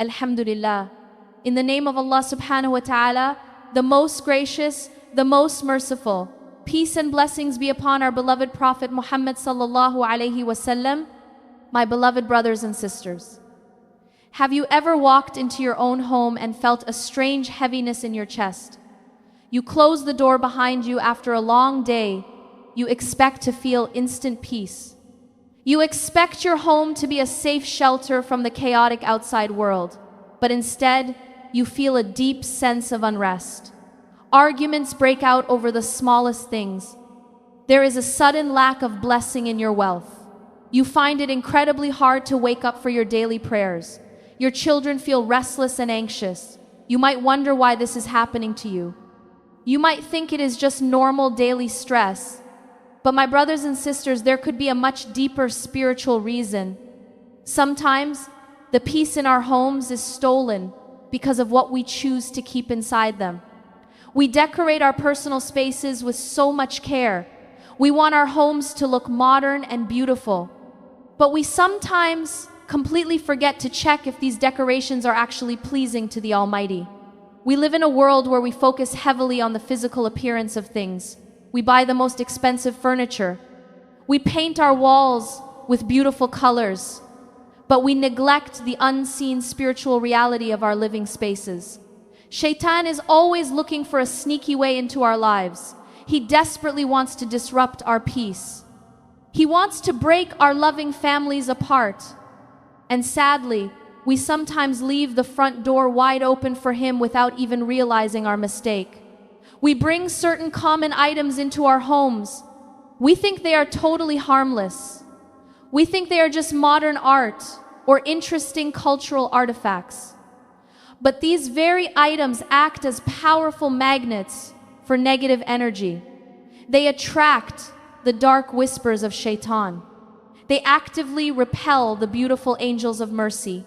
Alhamdulillah. In the name of Allah subhanahu wa ta'ala, the most gracious, the most merciful. Peace and blessings be upon our beloved Prophet Muhammad sallallahu alaihi wasallam. My beloved brothers and sisters, have you ever walked into your own home and felt a strange heaviness in your chest? You close the door behind you after a long day. You expect to feel instant peace. You expect your home to be a safe shelter from the chaotic outside world, but instead, you feel a deep sense of unrest. Arguments break out over the smallest things. There is a sudden lack of blessing in your wealth. You find it incredibly hard to wake up for your daily prayers. Your children feel restless and anxious. You might wonder why this is happening to you. You might think it is just normal daily stress. But my brothers and sisters, there could be a much deeper spiritual reason. Sometimes, the peace in our homes is stolen because of what we choose to keep inside them. We decorate our personal spaces with so much care. We want our homes to look modern and beautiful. But we sometimes completely forget to check if these decorations are actually pleasing to the Almighty. We live in a world where we focus heavily on the physical appearance of things. We buy the most expensive furniture. We paint our walls with beautiful colors, but we neglect the unseen spiritual reality of our living spaces. Shaitan is always looking for a sneaky way into our lives. He desperately wants to disrupt our peace. He wants to break our loving families apart. And sadly, we sometimes leave the front door wide open for him without even realizing our mistake. We bring certain common items into our homes. We think they are totally harmless. We think they are just modern art or interesting cultural artifacts. But these very items act as powerful magnets for negative energy. They attract the dark whispers of Shaitan. They actively repel the beautiful angels of mercy.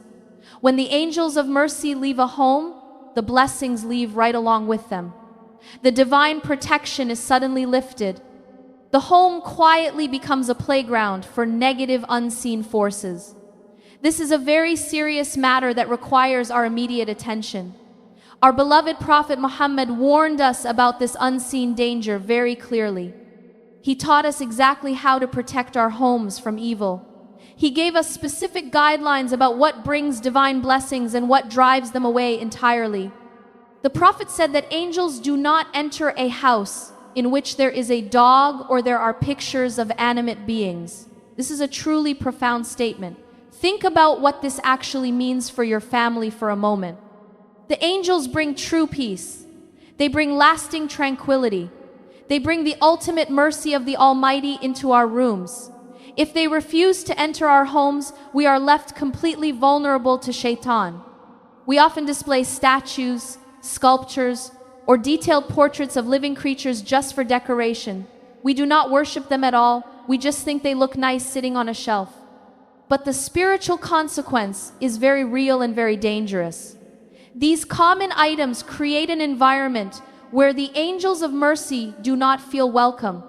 When the angels of mercy leave a home, the blessings leave right along with them. The divine protection is suddenly lifted. The home quietly becomes a playground for negative unseen forces. This is a very serious matter that requires our immediate attention. Our beloved Prophet Muhammad warned us about this unseen danger very clearly. He taught us exactly how to protect our homes from evil. He gave us specific guidelines about what brings divine blessings and what drives them away entirely. The Prophet said that angels do not enter a house in which there is a dog or there are pictures of animate beings. This is a truly profound statement. Think about what this actually means for your family for a moment. The angels bring true peace. They bring lasting tranquility. They bring the ultimate mercy of the Almighty into our rooms. If they refuse to enter our homes, we are left completely vulnerable to Shaitan. We often display statues, sculptures, or detailed portraits of living creatures just for decoration. We do not worship them at all. We just think they look nice sitting on a shelf. But the spiritual consequence is very real and very dangerous. These common items create an environment where the angels of mercy do not feel welcome.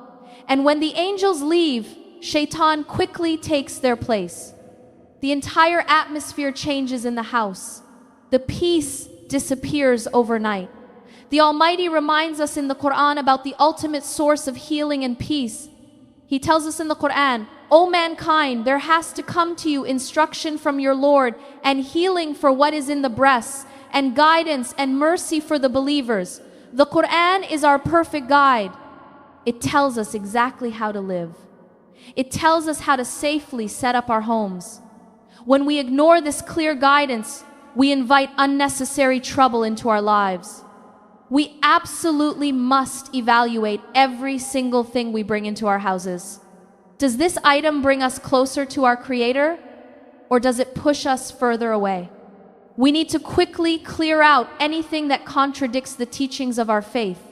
And when the angels leave, Shaitan quickly takes their place. The entire atmosphere changes in the house. The peace disappears overnight. The Almighty reminds us in the Quran about the ultimate source of healing and peace. He tells us in the Quran, "O mankind, there has to come to you instruction from your Lord and healing for what is in the breasts and guidance and mercy for the believers. The Quran is our perfect guide." It tells us exactly how to live. It tells us how to safely set up our homes. When we ignore this clear guidance, we invite unnecessary trouble into our lives. We absolutely must evaluate every single thing we bring into our houses. Does this item bring us closer to our Creator, or does it push us further away? We need to quickly clear out anything that contradicts the teachings of our faith.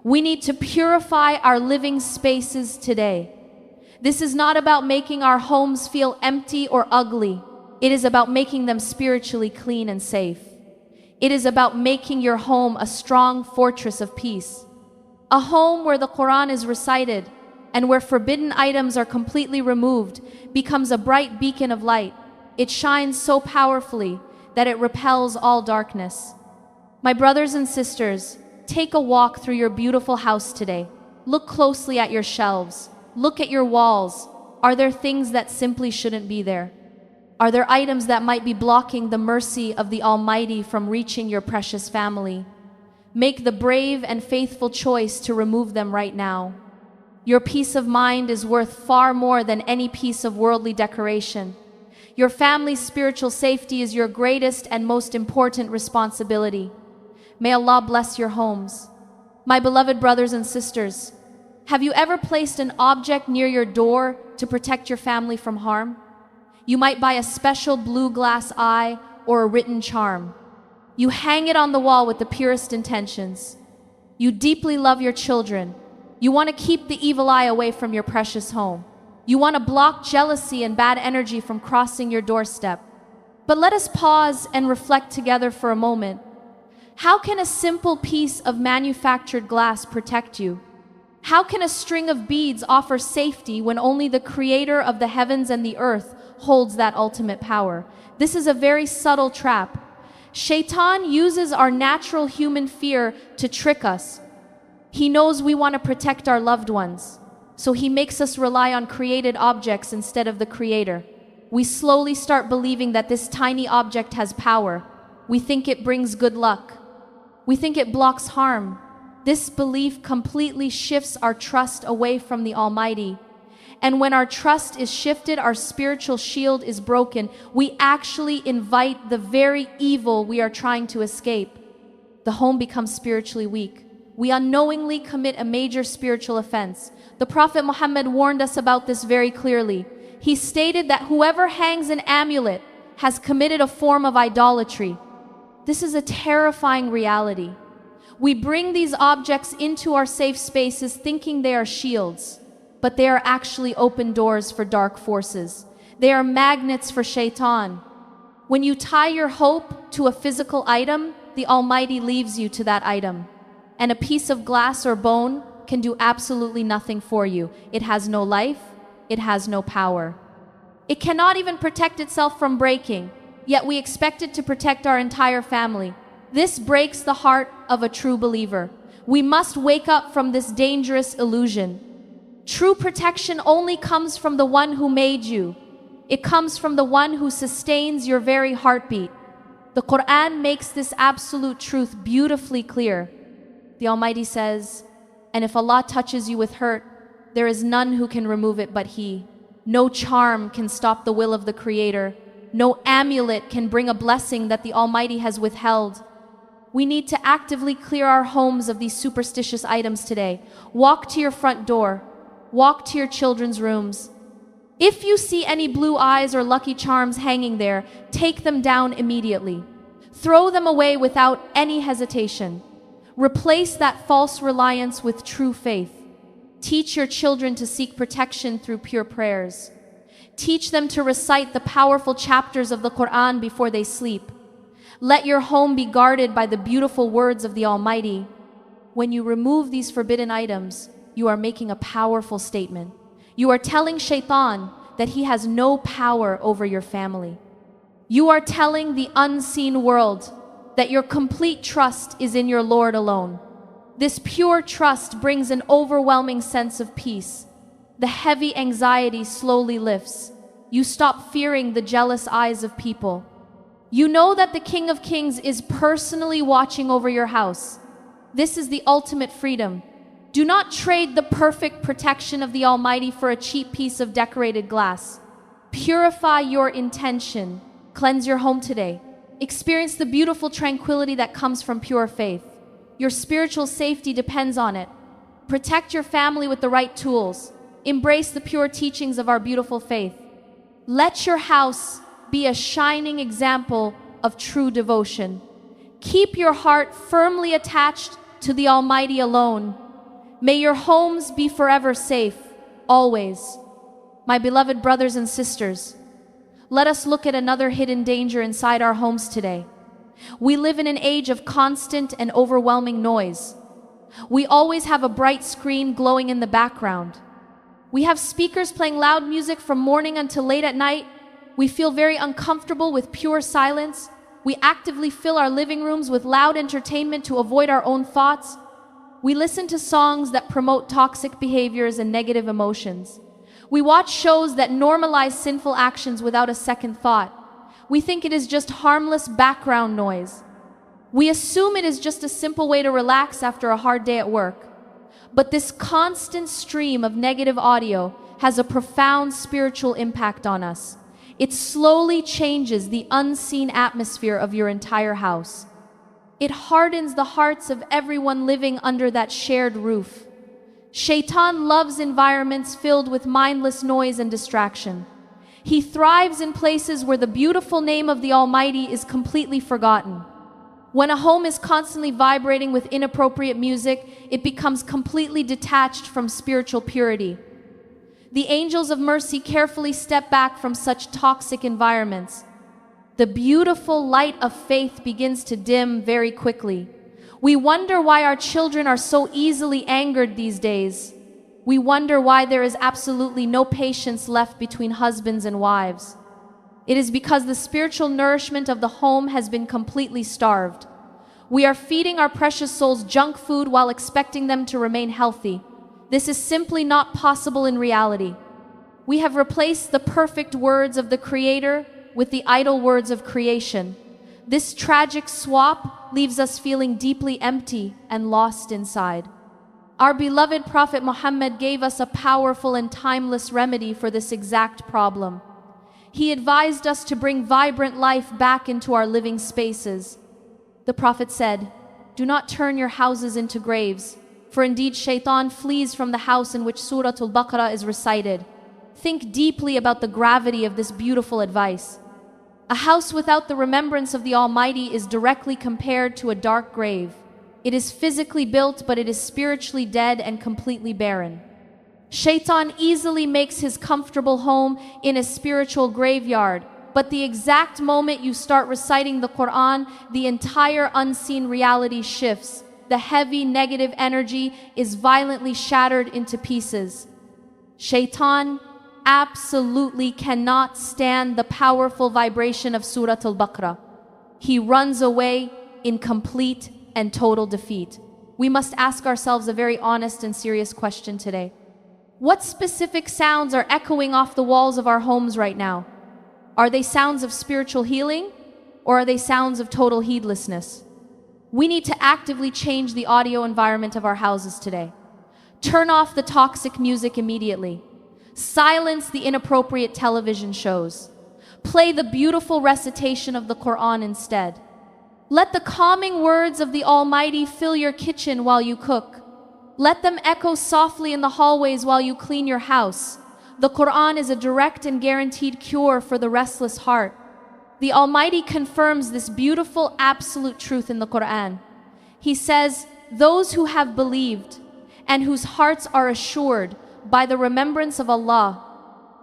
We need to purify our living spaces today. This is not about making our homes feel empty or ugly. It is about making them spiritually clean and safe. It is about making your home a strong fortress of peace. A home where the Quran is recited and where forbidden items are completely removed becomes a bright beacon of light. It shines so powerfully that it repels all darkness. My brothers and sisters, take a walk through your beautiful house today. Look closely at your shelves. Look at your walls. Are there things that simply shouldn't be there? Are there items that might be blocking the mercy of the Almighty from reaching your precious family? Make the brave and faithful choice to remove them right now. Your peace of mind is worth far more than any piece of worldly decoration. Your family's spiritual safety is your greatest and most important responsibility. May Allah bless your homes. My beloved brothers and sisters, have you ever placed an object near your door to protect your family from harm? You might buy a special blue glass eye or a written charm. You hang it on the wall with the purest intentions. You deeply love your children. You want to keep the evil eye away from your precious home. You want to block jealousy and bad energy from crossing your doorstep. But let us pause and reflect together for a moment. How can a simple piece of manufactured glass protect you? How can a string of beads offer safety when only the Creator of the heavens and the earth holds that ultimate power? This is a very subtle trap. Shaitan uses our natural human fear to trick us. He knows we want to protect our loved ones, so he makes us rely on created objects instead of the Creator. We slowly start believing that this tiny object has power. We think it brings good luck. We think it blocks harm. This belief completely shifts our trust away from the Almighty. And when our trust is shifted, our spiritual shield is broken. We actually invite the very evil we are trying to escape. The home becomes spiritually weak. We unknowingly commit a major spiritual offense. The Prophet Muhammad warned us about this very clearly. He stated that whoever hangs an amulet has committed a form of idolatry. This is a terrifying reality. We bring these objects into our safe spaces thinking they are shields, but they are actually open doors for dark forces. They are magnets for Shaitan. When you tie your hope to a physical item, the Almighty leaves you to that item. And a piece of glass or bone can do absolutely nothing for you. It has no life, it has no power. It cannot even protect itself from breaking, yet we expect it to protect our entire family. This breaks the heart of a true believer. We must wake up from this dangerous illusion. True protection only comes from the one who made you. It comes from the one who sustains your very heartbeat. The Quran makes this absolute truth beautifully clear. The Almighty says, "And if Allah touches you with hurt, there is none who can remove it but He. No charm can stop the will of the Creator. No amulet can bring a blessing that the Almighty has withheld." We need to actively clear our homes of these superstitious items today. Walk to your front door. Walk to your children's rooms. If you see any blue eyes or lucky charms hanging there, take them down immediately. Throw them away without any hesitation. Replace that false reliance with true faith. Teach your children to seek protection through pure prayers. Teach them to recite the powerful chapters of the Quran before they sleep. Let your home be guarded by the beautiful words of the Almighty. When you remove these forbidden items, you are making a powerful statement. You are telling Shaitan that he has no power over your family. You are telling the unseen world that your complete trust is in your Lord alone. This pure trust brings an overwhelming sense of peace. The heavy anxiety slowly lifts. You stop fearing the jealous eyes of people. You know that the King of Kings is personally watching over your house. This is the ultimate freedom. Do not trade the perfect protection of the Almighty for a cheap piece of decorated glass. Purify your intention. Cleanse your home today. Experience the beautiful tranquility that comes from pure faith. Your spiritual safety depends on it. Protect your family with the right tools. Embrace the pure teachings of our beautiful faith. Let your house be a shining example of true devotion. Keep your heart firmly attached to the Almighty alone. May your homes be forever safe, always. My beloved brothers and sisters, let us look at another hidden danger inside our homes today. We live in an age of constant and overwhelming noise. We always have a bright screen glowing in the background. We have speakers playing loud music from morning until late at night. We feel very uncomfortable with pure silence. We actively fill our living rooms with loud entertainment to avoid our own thoughts. We listen to songs that promote toxic behaviors and negative emotions. We watch shows that normalize sinful actions without a second thought. We think it is just harmless background noise. We assume it is just a simple way to relax after a hard day at work. But this constant stream of negative audio has a profound spiritual impact on us. It slowly changes the unseen atmosphere of your entire house. It hardens the hearts of everyone living under that shared roof. Shaitan loves environments filled with mindless noise and distraction. He thrives in places where the beautiful name of the Almighty is completely forgotten. When a home is constantly vibrating with inappropriate music, it becomes completely detached from spiritual purity. The angels of mercy carefully step back from such toxic environments. The beautiful light of faith begins to dim very quickly. We wonder why our children are so easily angered these days. We wonder why there is absolutely no patience left between husbands and wives. It is because the spiritual nourishment of the home has been completely starved. We are feeding our precious souls junk food while expecting them to remain healthy. This is simply not possible in reality. We have replaced the perfect words of the Creator with the idle words of creation. This tragic swap leaves us feeling deeply empty and lost inside. Our beloved Prophet Muhammad gave us a powerful and timeless remedy for this exact problem. He advised us to bring vibrant life back into our living spaces. The Prophet said, "Do not turn your houses into graves, for indeed Shaitan flees from the house in which Surah Baqarah is recited." Think deeply about the gravity of this beautiful advice. A house without the remembrance of the Almighty is directly compared to a dark grave. It is physically built, but it is spiritually dead and completely barren. Shaitan easily makes his comfortable home in a spiritual graveyard, but the exact moment you start reciting the Quran, the entire unseen reality shifts. The heavy negative energy is violently shattered into pieces. Shaitan absolutely cannot stand the powerful vibration of Surah Al-Baqarah. He runs away in complete and total defeat. We must ask ourselves a very honest and serious question today. What specific sounds are echoing off the walls of our homes right now? Are they sounds of spiritual healing, or are they sounds of total heedlessness? We need to actively change the audio environment of our houses today. Turn off the toxic music immediately. Silence the inappropriate television shows. Play the beautiful recitation of the Quran instead. Let the calming words of the Almighty fill your kitchen while you cook. Let them echo softly in the hallways while you clean your house. The Quran is a direct and guaranteed cure for the restless heart. The Almighty confirms this beautiful absolute truth in the Quran. He says, "Those who have believed and whose hearts are assured by the remembrance of Allah."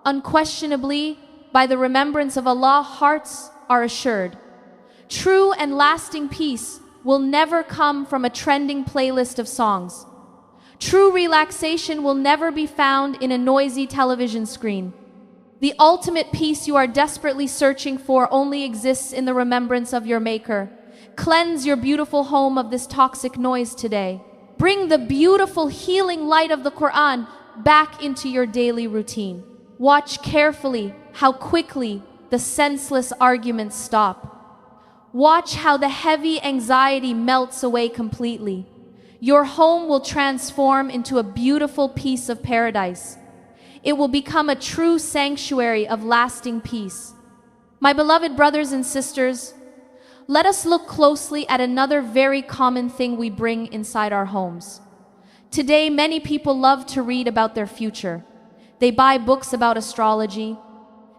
Unquestionably, by the remembrance of Allah, hearts are assured. True and lasting peace will never come from a trending playlist of songs. True relaxation will never be found in a noisy television screen. The ultimate peace you are desperately searching for only exists in the remembrance of your Maker. Cleanse your beautiful home of this toxic noise today. Bring the beautiful healing light of the Quran back into your daily routine. Watch carefully how quickly the senseless arguments stop. Watch how the heavy anxiety melts away completely. Your home will transform into a beautiful piece of paradise. It will become a true sanctuary of lasting peace. My beloved brothers and sisters, let us look closely at another very common thing we bring inside our homes. Today, many people love to read about their future. They buy books about astrology.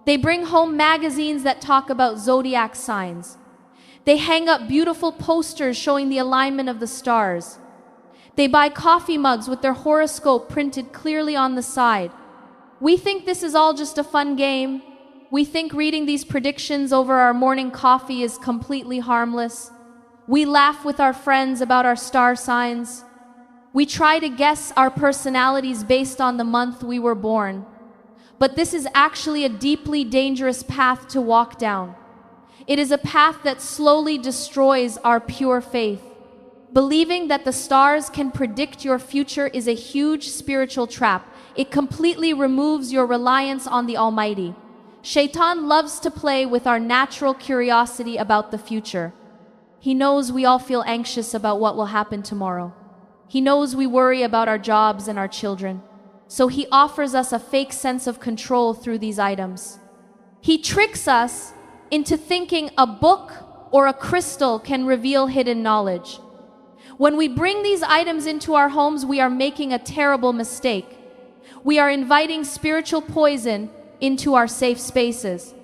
They bring home magazines that talk about zodiac signs. They hang up beautiful posters showing the alignment of the stars. They buy coffee mugs with their horoscope printed clearly on the side. We think this is all just a fun game. We think reading these predictions over our morning coffee is completely harmless. We laugh with our friends about our star signs. We try to guess our personalities based on the month we were born. But this is actually a deeply dangerous path to walk down. It is a path that slowly destroys our pure faith. Believing that the stars can predict your future is a huge spiritual trap. It completely removes your reliance on the Almighty. Shaitan loves to play with our natural curiosity about the future. He knows we all feel anxious about what will happen tomorrow. He knows we worry about our jobs and our children. So he offers us a fake sense of control through these items. He tricks us into thinking a book or a crystal can reveal hidden knowledge. When we bring these items into our homes, we are making a terrible mistake. We are inviting spiritual poison into our safe spaces.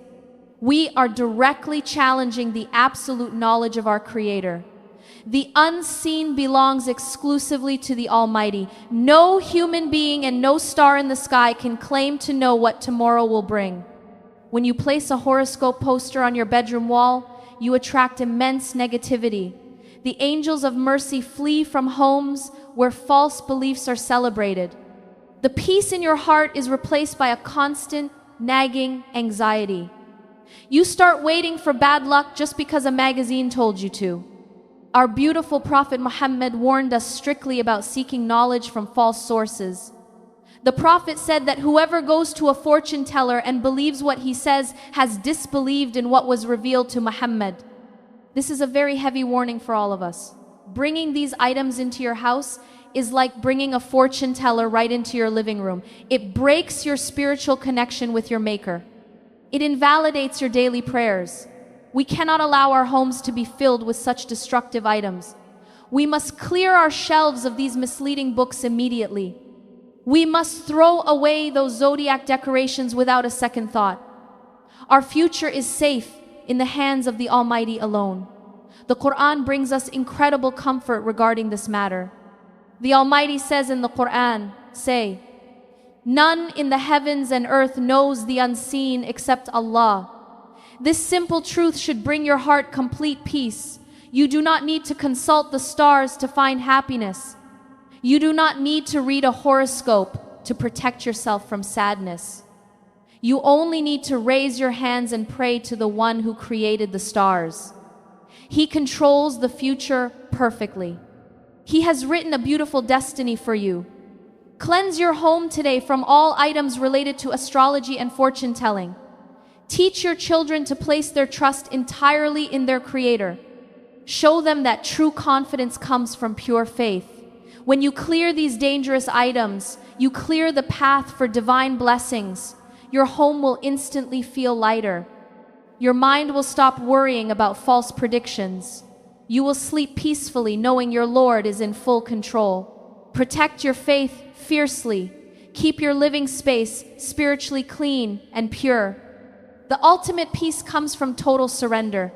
We are directly challenging the absolute knowledge of our Creator. The unseen belongs exclusively to the Almighty. No human being and no star in the sky can claim to know what tomorrow will bring. When you place a horoscope poster on your bedroom wall, you attract immense negativity. The angels of mercy flee from homes where false beliefs are celebrated. The peace in your heart is replaced by a constant, nagging anxiety. You start waiting for bad luck just because a magazine told you to. Our beautiful Prophet Muhammad warned us strictly about seeking knowledge from false sources. The Prophet said that whoever goes to a fortune teller and believes what he says has disbelieved in what was revealed to Muhammad. This is a very heavy warning for all of us. Bringing these items into your house is like bringing a fortune teller right into your living room. It breaks your spiritual connection with your Maker. It invalidates your daily prayers. We cannot allow our homes to be filled with such destructive items. We must clear our shelves of these misleading books immediately. We must throw away those zodiac decorations without a second thought. Our future is safe in the hands of the Almighty alone. The Quran brings us incredible comfort regarding this matter. The Almighty says in the Quran, say, "None in the heavens and earth knows the unseen except Allah." This simple truth should bring your heart complete peace. You do not need to consult the stars to find happiness. You do not need to read a horoscope to protect yourself from sadness. You only need to raise your hands and pray to the one who created the stars. He controls the future perfectly. He has written a beautiful destiny for you. Cleanse your home today from all items related to astrology and fortune telling. Teach your children to place their trust entirely in their Creator. Show them that true confidence comes from pure faith. When you clear these dangerous items, you clear the path for divine blessings. Your home will instantly feel lighter. Your mind will stop worrying about false predictions. You will sleep peacefully knowing your Lord is in full control. Protect your faith fiercely. Keep your living space spiritually clean and pure. The ultimate peace comes from total surrender.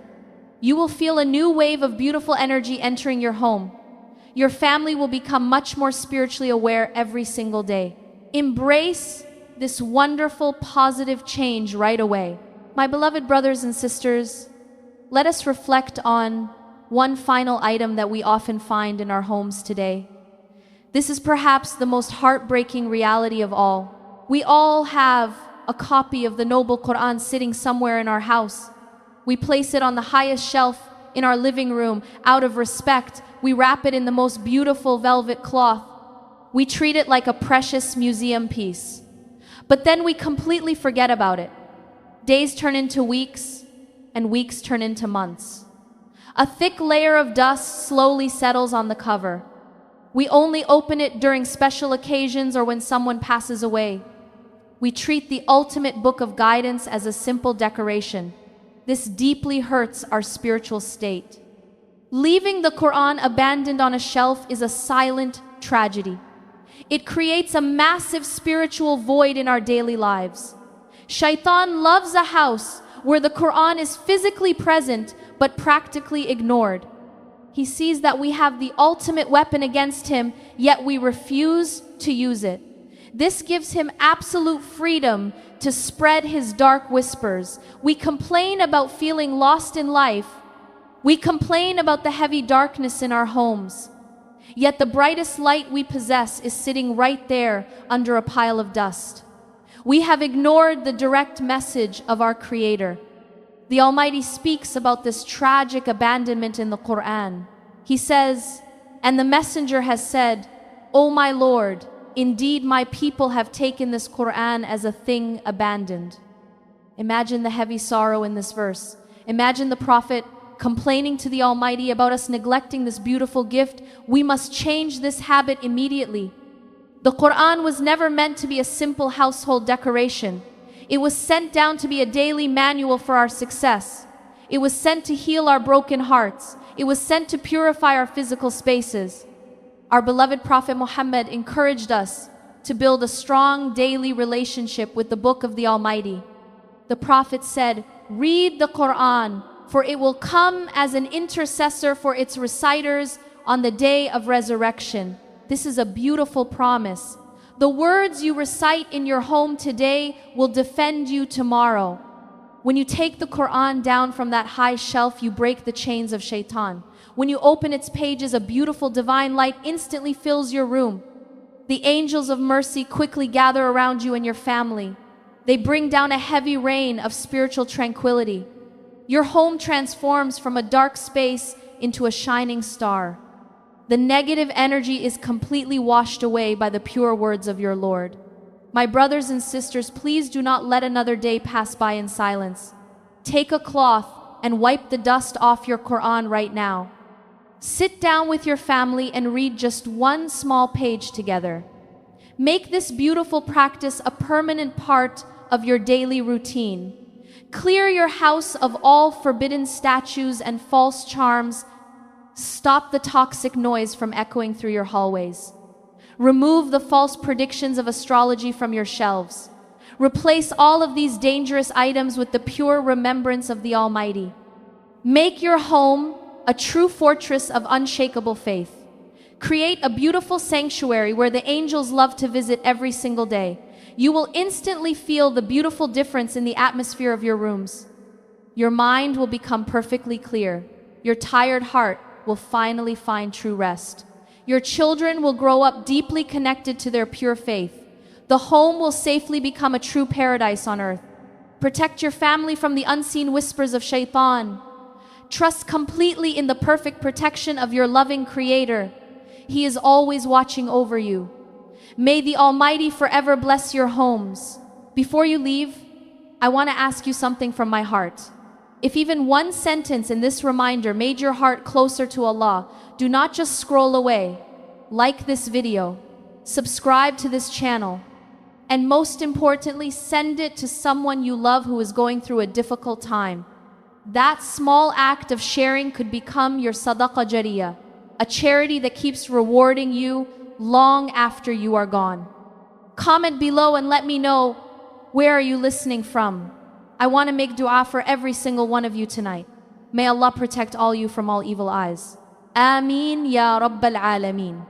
You will feel a new wave of beautiful energy entering your home. Your family will become much more spiritually aware every single day. Embrace this wonderful, positive change right away. My beloved brothers and sisters, let us reflect on one final item that we often find in our homes today. This is perhaps the most heartbreaking reality of all. We all have a copy of the noble Quran sitting somewhere in our house. We place it on the highest shelf in our living room. Out of respect, we wrap it in the most beautiful velvet cloth. We treat it like a precious museum piece. But then we completely forget about it. Days turn into weeks, and weeks turn into months. A thick layer of dust slowly settles on the cover. We only open it during special occasions or when someone passes away. We treat the ultimate book of guidance as a simple decoration. This deeply hurts our spiritual state. Leaving the Quran abandoned on a shelf is a silent tragedy. It creates a massive spiritual void in our daily lives. Shaitan loves a house where the Quran is physically present but practically ignored. He sees that we have the ultimate weapon against him, yet we refuse to use it. This gives him absolute freedom to spread his dark whispers. We complain about feeling lost in life. We complain about the heavy darkness in our homes. Yet the brightest light we possess is sitting right there under a pile of dust. We have ignored the direct message of our Creator. The Almighty speaks about this tragic abandonment in the Quran. He says, "And the Messenger has said, O my Lord, indeed my people have taken this Quran as a thing abandoned." Imagine the heavy sorrow in this verse. Imagine the Prophet complaining to the Almighty about us neglecting this beautiful gift. We must change this habit immediately. The Quran was never meant to be a simple household decoration. It was sent down to be a daily manual for our success. It was sent to heal our broken hearts. It was sent to purify our physical spaces. Our beloved Prophet Muhammad encouraged us to build a strong daily relationship with the Book of the Almighty. The Prophet said, "Read the Quran, for it will come as an intercessor for its reciters on the day of resurrection." This is a beautiful promise. The words you recite in your home today will defend you tomorrow. When you take the Quran down from that high shelf, you break the chains of Shaitan. When you open its pages, a beautiful divine light instantly fills your room. The angels of mercy quickly gather around you and your family. They bring down a heavy rain of spiritual tranquility. Your home transforms from a dark space into a shining star. The negative energy is completely washed away by the pure words of your Lord. My brothers and sisters, please do not let another day pass by in silence. Take a cloth and wipe the dust off your Quran right now. Sit down with your family and read just one small page together. Make this beautiful practice a permanent part of your daily routine. Clear your house of all forbidden statues and false charms. Stop the toxic noise from echoing through your hallways. Remove the false predictions of astrology from your shelves. Replace all of these dangerous items with the pure remembrance of the Almighty. Make your home a true fortress of unshakable faith. Create a beautiful sanctuary where the angels love to visit every single day. You will instantly feel the beautiful difference in the atmosphere of your rooms. Your mind will become perfectly clear. Your tired heart will finally find true rest. Your children will grow up deeply connected to their pure faith. The home will safely become a true paradise on earth. Protect your family from the unseen whispers of Shaitan. Trust completely in the perfect protection of your loving Creator. He is always watching over you. May the Almighty forever bless your homes. Before you leave, I want to ask you something from my heart. If even one sentence in this reminder made your heart closer to Allah, do not just scroll away. Like this video, subscribe to this channel, and most importantly, send it to someone you love who is going through a difficult time. That small act of sharing could become your sadaqah jariyah, a charity that keeps rewarding you long after you are gone. Comment below and let me know, where are you listening from? I want to make dua for every single one of you tonight. May Allah protect all you from all evil eyes. Ameen ya Rabbal Alameen.